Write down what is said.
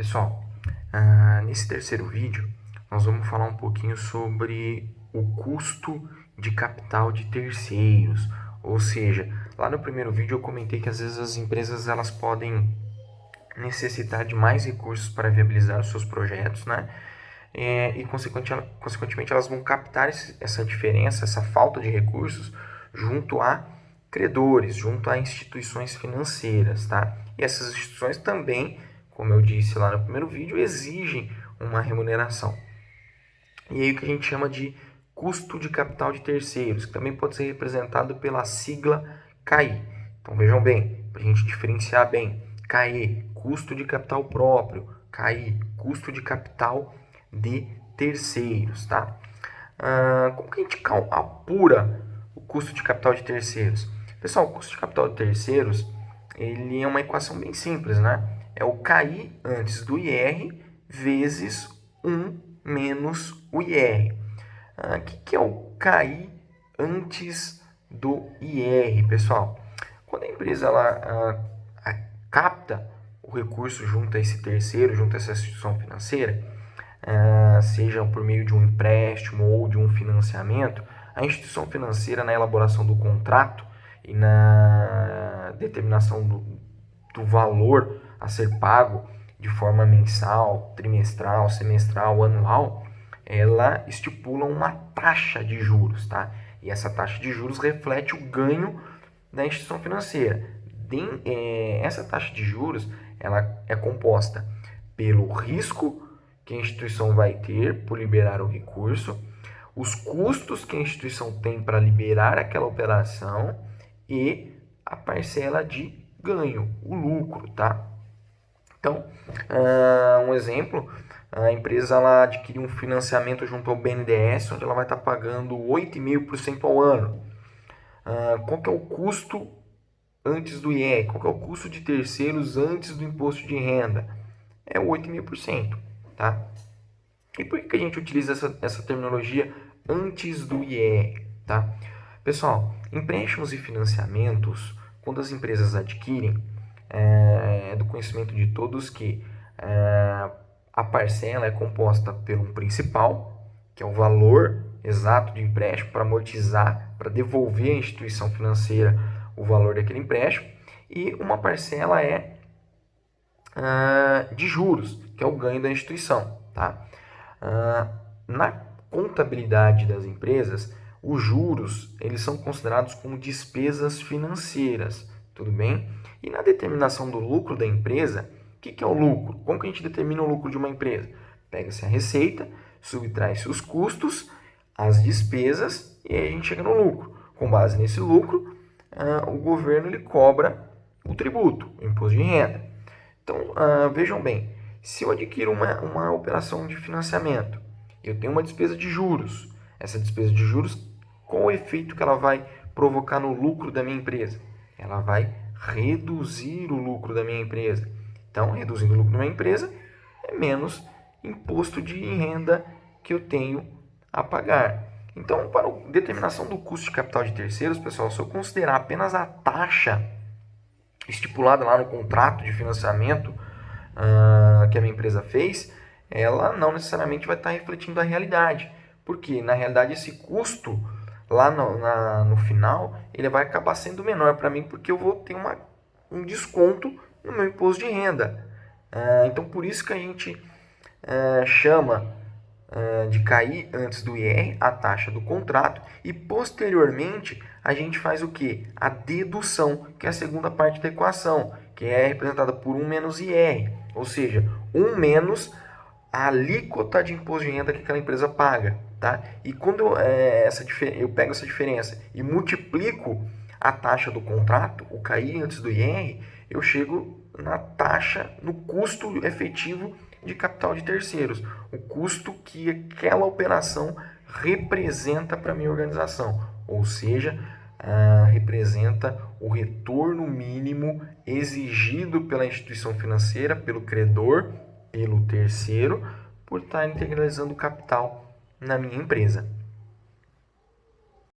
Pessoal, nesse terceiro vídeo nós vamos falar um pouquinho sobre o custo de capital de terceiros. Ou seja, lá no primeiro vídeo eu comentei que às vezes as empresas elas podem necessitar de mais recursos para viabilizar os seus projetos, né? E consequentemente elas vão captar essa diferença, essa falta de recursos junto a credores, junto a instituições financeiras, tá? E essas instituições também, como eu disse lá no primeiro vídeo, exigem uma remuneração. E aí o que a gente chama de custo de capital de terceiros, que também pode ser representado pela sigla CAI. Então vejam bem, para a gente diferenciar bem, CAI, custo de capital próprio, CAI, custo de capital de terceiros, tá? Como que a gente apura o custo de capital de terceiros? Pessoal, o custo de capital de terceiros, ele é uma equação bem simples, né? É o CAI antes do IR vezes 1 menos o IR. O que é o CAI antes do IR, pessoal? Quando a empresa capta o recurso junto a esse terceiro, junto a essa instituição financeira, seja por meio de um empréstimo ou de um financiamento, a instituição financeira, na elaboração do contrato e na determinação do valor a ser pago de forma mensal, trimestral, semestral, anual, ela estipula uma taxa de juros, tá? E essa taxa de juros reflete o ganho da instituição financeira. Essa taxa de juros ela é composta pelo risco que a instituição vai ter por liberar o recurso, os custos que a instituição tem para liberar aquela operação e a parcela de ganho, o lucro, tá? Então, um exemplo, a empresa ela adquire um financiamento junto ao BNDES, onde ela vai estar pagando 8,5% ao ano. Qual que é o custo antes do IR? Qual que é o custo de terceiros antes do imposto de renda? É 8,5%, tá? E por que a gente utiliza essa terminologia antes do IR, tá? Pessoal, empréstimos e financiamentos, quando as empresas adquirem, é do conhecimento de todos que a parcela é composta pelo principal, que é o valor exato de empréstimo para amortizar, para devolver à instituição financeira o valor daquele empréstimo, e uma parcela é de juros, que é o ganho da instituição, tá? Na contabilidade das empresas, os juros eles são considerados como despesas financeiras, tudo bem? E na determinação do lucro da empresa, o que é o lucro? Como que a gente determina o lucro de uma empresa? Pega-se a receita, subtrai-se os custos, as despesas e aí a gente chega no lucro. Com base nesse lucro, o governo ele cobra o tributo, o imposto de renda. Então, vejam bem, se eu adquiro uma operação de financiamento, eu tenho uma despesa de juros. Essa despesa de juros, qual o efeito que ela vai provocar no lucro da minha empresa? Ela vai reduzir o lucro da minha empresa. Então, reduzindo o lucro da minha empresa, é menos imposto de renda que eu tenho a pagar. Então, para a determinação do custo de capital de terceiros, pessoal, se eu considerar apenas a taxa estipulada lá no contrato de financiamento que a minha empresa fez, ela não necessariamente vai estar refletindo a realidade. Porque, na realidade, esse custo lá no final, ele vai acabar sendo menor para mim, porque eu vou ter um desconto no meu imposto de renda. Então, por isso que a gente chama de cair antes do IR, a taxa do contrato, e posteriormente a gente faz o que? A dedução, que é a segunda parte da equação, que é representada por 1 menos IR, ou seja, 1 menos a alíquota de imposto de renda que aquela empresa paga. Tá? E quando eu pego essa diferença e multiplico a taxa do contrato, o CAI antes do IR, eu chego na taxa, no custo efetivo de capital de terceiros, o custo que aquela operação representa para a minha organização, ou seja, representa o retorno mínimo exigido pela instituição financeira, pelo credor, pelo terceiro, por estar integralizando o capital na minha empresa.